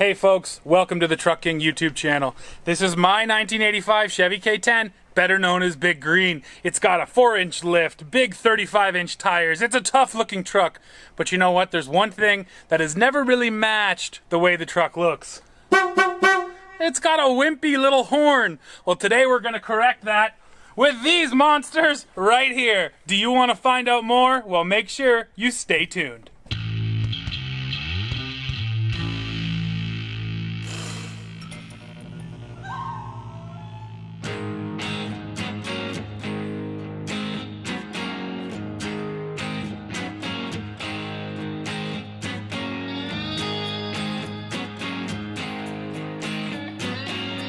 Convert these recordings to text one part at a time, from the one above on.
Hey folks, welcome to the Truck King YouTube channel. This is my 1985 Chevy K10, better known as Big Green. It's got a 4-inch lift, big 35-inch tires. It's a tough looking truck. But you know what? There's one thing that has never really matched the way the truck looks. It's got a wimpy little horn. Well, today we're going to correct that with these monsters right here. Do you want to find out more? Well, make sure you stay tuned.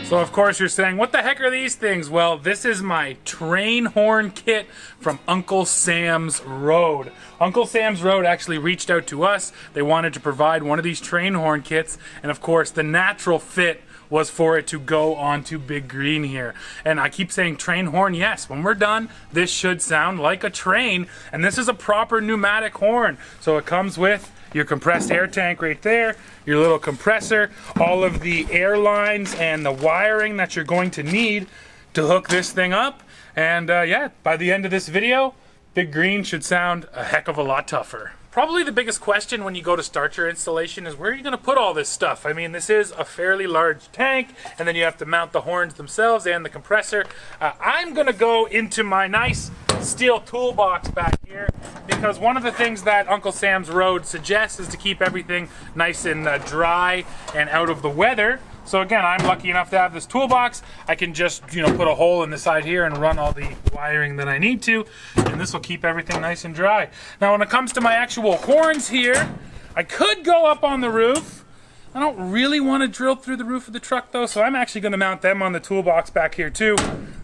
So of course you're saying, what the heck are these things? Well, this is my train horn kit from Uncle Sam's Road. Uncle Sam's Road actually reached out to us. They wanted to provide one of these train horn kits, and of course the natural fit was for it to go onto Big Green here. And I keep saying train horn, yes, when we're done, this should sound like a train, and this is a proper pneumatic horn. So it comes with your compressed air tank right there, your little compressor, all of the air lines and the wiring that you're going to need to hook this thing up. And yeah, by the end of this video, Big Green should sound a heck of a lot tougher. Probably the biggest question when you go to start your installation is, where are you going to put all this stuff? I mean, this is a fairly large tank, and then you have to mount the horns themselves and the compressor. I'm going to go into my nice steel toolbox back here, because one of the things that Uncle Sam's Road suggests is to keep everything nice and dry and out of the weather. So again, I'm lucky enough to have this toolbox. I can just, put a hole in the side here and run all the wiring that I need to, and this will keep everything nice and dry. Now when it comes to my actual horns here, I could go up on the roof. I don't really want to drill through the roof of the truck though, so I'm actually going to mount them on the toolbox back here too,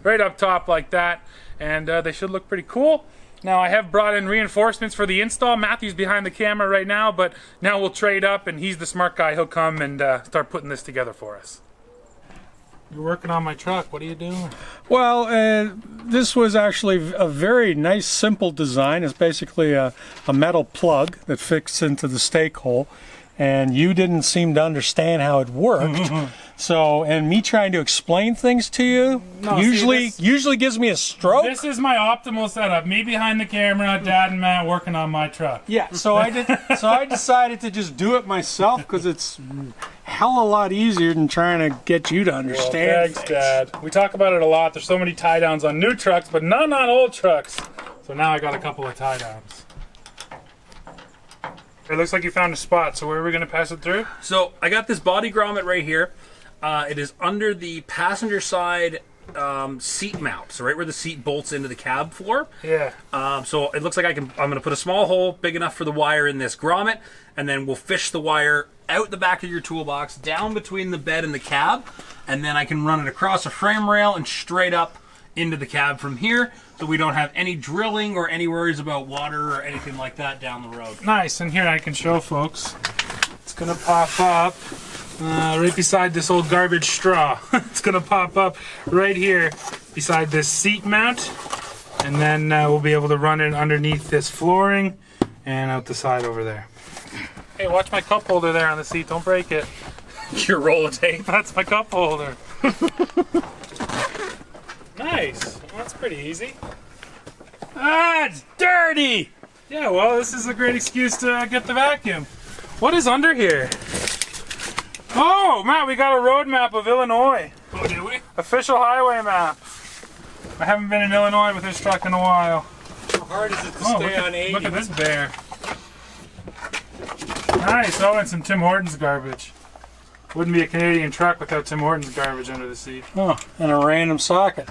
right up top like that, and they should look pretty cool. Now I have brought in reinforcements for the install. Matthew's behind the camera right now, but now we'll trade up, and he's the smart guy. He'll come and start putting this together for us. You're working on my truck. What are you doing? Well, this was actually a very nice, simple design. It's basically a metal plug that fits into the stake hole, and you didn't seem to understand how it worked. So, and me trying to explain things to you usually gives me a stroke. This is my optimal setup. Me behind the camera, Dad and Matt working on my truck. Yeah, so I decided to just do it myself, because it's hell a lot easier than trying to get you to understand. Well, thanks, Dad. We talk about it a lot. There's so many tie downs on new trucks, but none on old trucks. So now I got a couple of tie downs. It looks like you found a spot, so where are we going to pass it through? So I got this body grommet right here. It is under the passenger side seat mount, so right where the seat bolts into the cab floor. Yeah. So it looks like I'm going to put a small hole big enough for the wire in this grommet, and then we'll fish the wire out the back of your toolbox, down between the bed and the cab, and then I can run it across a frame rail and straight up into the cab from here, so we don't have any drilling or any worries about water or anything like that down the road. Nice, and here I can show folks. It's gonna pop up right beside this old garbage straw. It's gonna pop up right here beside this seat mount, and then we'll be able to run it underneath this flooring and out the side over there. Hey, watch my cup holder there on the seat, don't break it. Your roll of tape. That's my cup holder. Nice. Well, that's pretty easy. Ah, it's dirty! Yeah, well, this is a great excuse to get the vacuum. What is under here? Oh, Matt, we got a road map of Illinois. Oh, do we? Official highway map. I haven't been in Illinois with this truck in a while. How hard is it to stay on 80? Look at this bear. Nice. Oh, and some Tim Hortons garbage. Wouldn't be a Canadian truck without Tim Hortons garbage under the seat. Oh, and a random socket.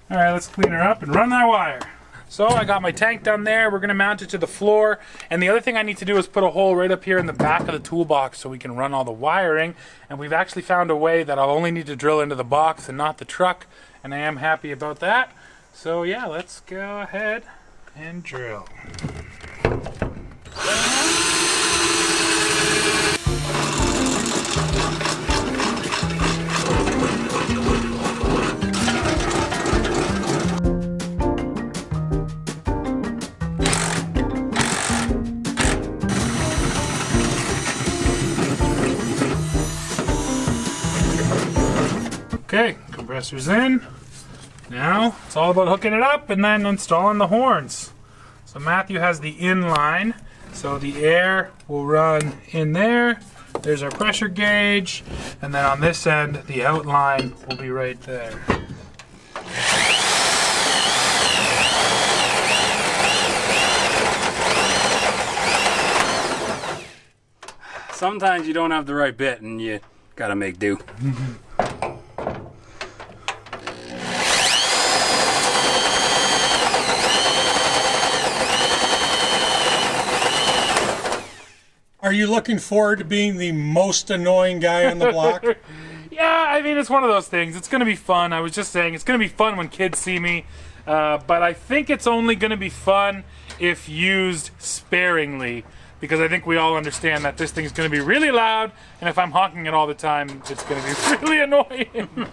All right, let's clean her up and run that wire. So I got my tank down there. We're gonna mount it to the floor. And the other thing I need to do is put a hole right up here in the back of the toolbox so we can run all the wiring. And we've actually found a way that I'll only need to drill into the box and not the truck. And I am happy about that. So yeah, let's go ahead and drill. Okay, compressor's in. Now it's all about hooking it up and then installing the horns. So Matthew has the in line, so the air will run in there. There's our pressure gauge, and then on this end, the outline will be right there. Sometimes you don't have the right bit and you gotta make do. Are you looking forward to being the most annoying guy on the block? Yeah, I mean, it's one of those things. It's going to be fun. I was just saying, it's going to be fun when kids see me, but I think it's only going to be fun if used sparingly, because I think we all understand that this thing's going to be really loud, and if I'm honking it all the time, it's going to be really annoying.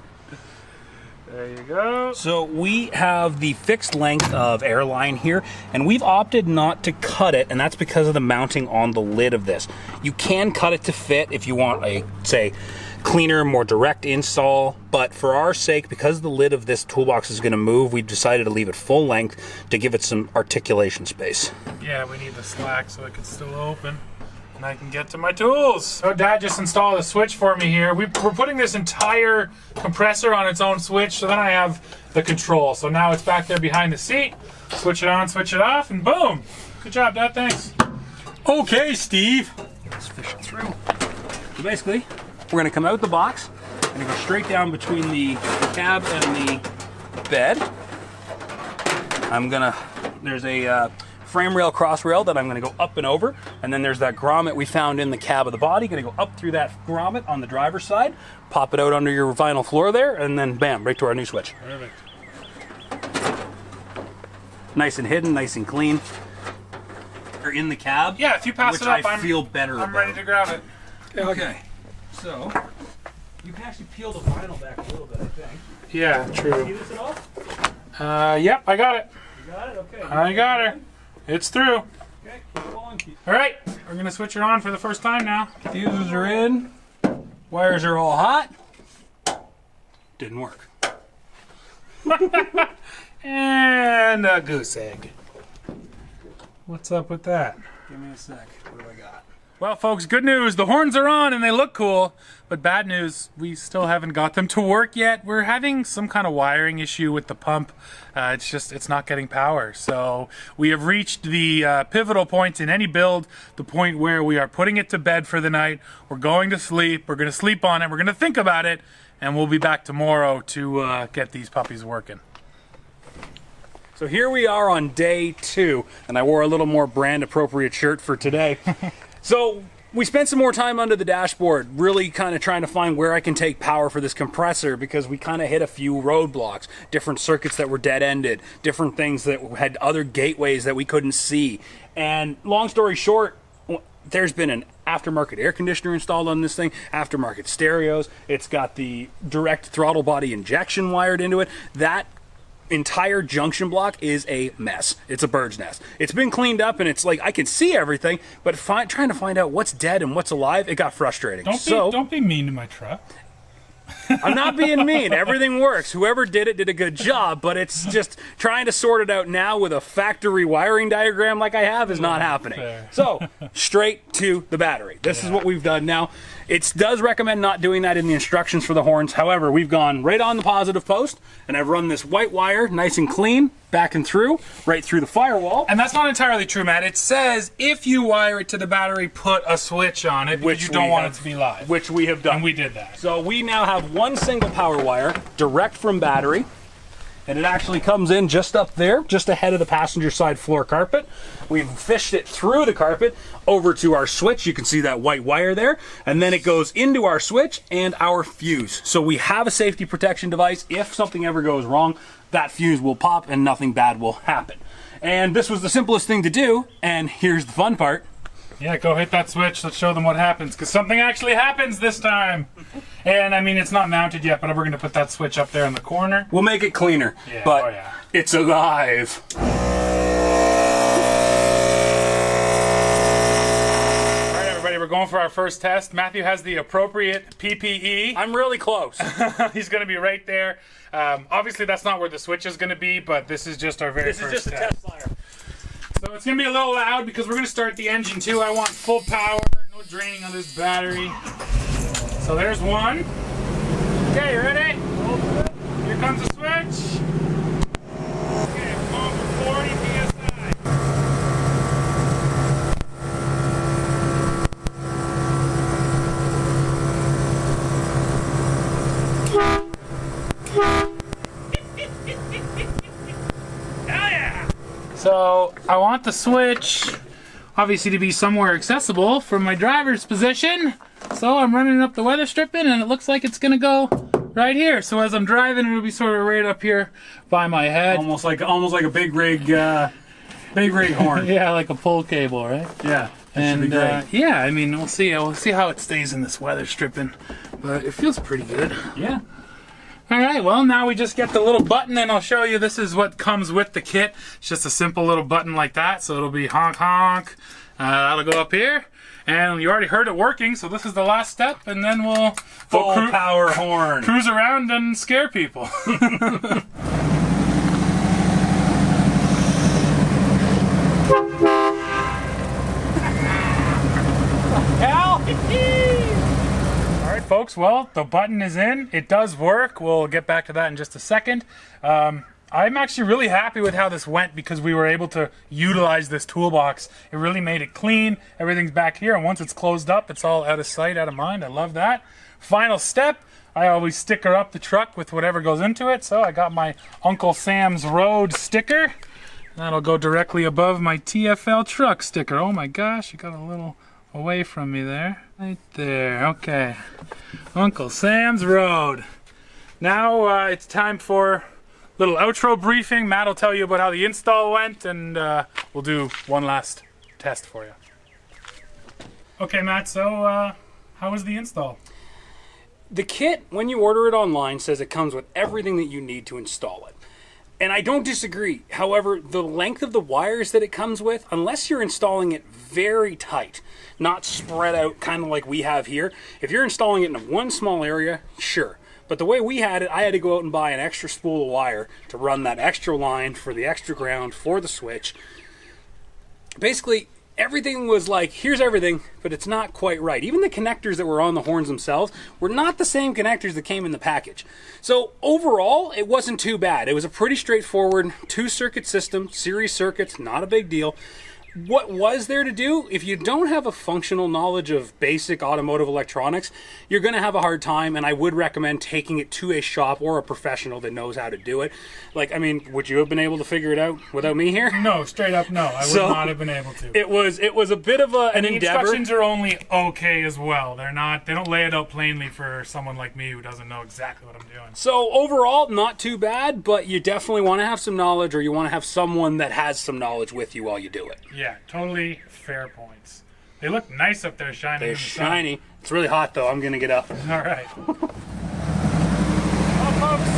There you go. So we have the fixed length of airline here, and we've opted not to cut it, and that's because of the mounting on the lid of this. You can cut it to fit if you want a, say, cleaner, more direct install, but for our sake, because the lid of this toolbox is going to move, we decided to leave it full length to give it some articulation space. Yeah, we need the slack so it can still open. And I can get to my tools. So Dad just installed a switch for me here. We're putting this entire compressor on its own switch, so then I have the control. So now it's back there behind the seat. Switch it on, switch it off, and boom. Good job, Dad, thanks. Okay, Steve. Let's fish it through. So basically, we're gonna come out the box and go straight down between the cab and the bed. There's a frame rail, cross rail that I'm going to go up and over, and then there's that grommet we found in the cab of the body. Going to go up through that grommet on the driver's side, pop it out under your vinyl floor there, and then bam, right to our new switch. Perfect. Nice and hidden, nice and clean. You're in the cab. Yeah, if you pass which it up, I feel better I'm about. ready to grab it. Okay, so you can actually peel the vinyl back a little bit, I think. Yeah, See true. this at all? Yep, I got it. You got it? Okay. I got her. It's through. Okay, keep going. All right, we're gonna switch her on for the first time now. Fuses are in. Wires are all hot. Didn't work. And a goose egg. What's up with that? Give me a sec. What do I got? Well, folks, good news. The horns are on and they look cool. But bad news, we still haven't got them to work yet. We're having some kind of wiring issue with the pump. It's not getting power. So we have reached the pivotal point in any build, the point where we are putting it to bed for the night. We're going to sleep. We're going to sleep on it. We're going to think about it. And we'll be back tomorrow to get these puppies working. So here we are on day 2, and I wore a little more brand appropriate shirt for today. So we spent some more time under the dashboard, really kind of trying to find where I can take power for this compressor, because we kind of hit a few roadblocks, different circuits that were dead-ended, different things that had other gateways that we couldn't see. And long story short, there's been an aftermarket air conditioner installed on this thing, aftermarket stereos. It's got the direct throttle body injection wired into it. That entire junction block is a mess. It's a bird's nest. It's been cleaned up, and it's like I can see everything, but trying to find out what's dead and what's alive, it got frustrating. Don't be mean to my truck. I'm not being mean. Everything works. Whoever did it did a good job, but it's just trying to sort it out now with a factory wiring diagram like I have is not happening. Fair. So, straight to the battery. This is what we've done now. It does recommend not doing that in the instructions for the horns. However, we've gone right on the positive post, and I've run this white wire nice and clean, back and through, right through the firewall. And that's not entirely true, Matt. It says if you wire it to the battery, put a switch on it, because you don't want it to be live. Which we have done. And we did that. So we now have one single power wire direct from battery, and it actually comes in just up there, just ahead of the passenger side floor carpet. We've fished it through the carpet over to our switch. You can see that white wire there, and then it goes into our switch and our fuse. So we have a safety protection device. If something ever goes wrong, that fuse will pop and nothing bad will happen. And this was the simplest thing to do, and here's the fun part. Yeah, go hit that switch. Let's show them what happens, because something actually happens this time. And, I mean, it's not mounted yet, but we're going to put that switch up there in the corner. We'll make it cleaner, Yeah, but oh yeah. It's alive. All right, everybody, we're going for our first test. Matthew has the appropriate PPE. I'm really close. He's going to be right there. Obviously, that's not where the switch is going to be, but this is just our very first test. This is just a test fire. So it's going to be a little loud because we're going to start the engine too. I want full power, no draining on this battery. So there's one. Okay, you ready? Here comes the switch. Okay, we're going for 40 PSI. Hell yeah! So I want the switch obviously to be somewhere accessible from my driver's position. So I'm running up the weather stripping and it looks like it's gonna go right here. So as I'm driving, it'll be sort of right up here by my head. Almost like a big rig horn. Yeah, like a pull cable, right? Yeah. And should be great. yeah, I mean, we'll see how it stays in this weather stripping, but it feels pretty good. Yeah. All right, well, now we just get the little button, and I'll show you. This is what comes with the kit. It's just a simple little button like that, so it'll be honk honk. That'll go up here, and you already heard it working, so this is the last step, and then we'll Full power horn. cruise around and scare people. Hell! All right, folks, well, the button is in. It does work. We'll get back to that in just a second. I'm actually really happy with how this went because we were able to utilize this toolbox. It really made it clean. Everything's back here, and once it's closed up, it's all out of sight, out of mind. I love that. Final step, I always sticker up the truck with whatever goes into it, so I got my Uncle Sam's Road sticker. That'll go directly above my TFL truck sticker. Oh my gosh, you got a little away from me there. Right there, okay. Uncle Sam's Road. Now it's time for a little outro briefing. Matt will tell you about how the install went, and we'll do one last test for you. Okay, Matt, so how was the install? The kit, when you order it online, says it comes with everything that you need to install it. And I don't disagree. However, the length of the wires that it comes with, unless you're installing it very tight, not spread out kind of like we have here, if you're installing it in one small area, sure. But the way we had it, I had to go out and buy an extra spool of wire to run that extra line for the extra ground for the switch. Basically, everything was like, here's everything, but it's not quite right. Even the connectors that were on the horns themselves were not the same connectors that came in the package. So overall, it wasn't too bad. It was a pretty straightforward 2-circuit system, series circuits, not a big deal. What was there to do? If you don't have a functional knowledge of basic automotive electronics, you're going to have a hard time, and I would recommend taking it to a shop or a professional that knows how to do it. Like, I mean, would you have been able to figure it out without me here? No, straight up no. I would not have been able to. It was a bit of an The endeavor. instructions are only okay as well. They don't lay it out plainly for someone like me who doesn't know exactly what I'm doing. So overall, not too bad, but you definitely want to have some knowledge, or you want to have someone that has some knowledge with you while you do it. Yeah, totally fair points. They look nice up there shining. They're in the sun. shiny. It's really hot though. I'm gonna get up. All right. Well, folks,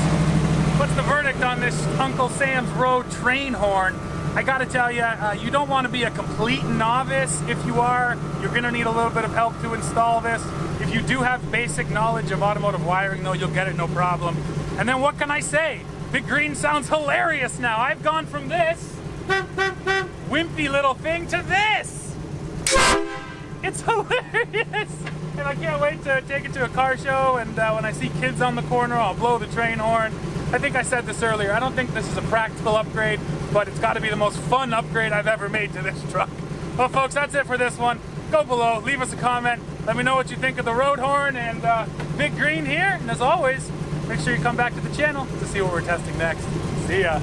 what's the verdict on this Uncle Sam's Road train horn? I gotta tell you, you don't want to be a complete novice. If you are, you're gonna need a little bit of help to install this. If you do have basic knowledge of automotive wiring, though, you'll get it no problem. And then what can I say? Big Green sounds hilarious now. I've gone from this wimpy little thing to this. It's hilarious. And I can't wait to take it to a car show, and when I see kids on the corner, I'll blow the train horn. I think I said this earlier, I don't think this is a practical upgrade, but it's got to be the most fun upgrade I've ever made to this truck. Well, folks, that's it for this one. Go below, leave us a comment, let me know what you think of the road horn and Big Green here. And as always, make sure you come back to the channel to see what we're testing next. See ya.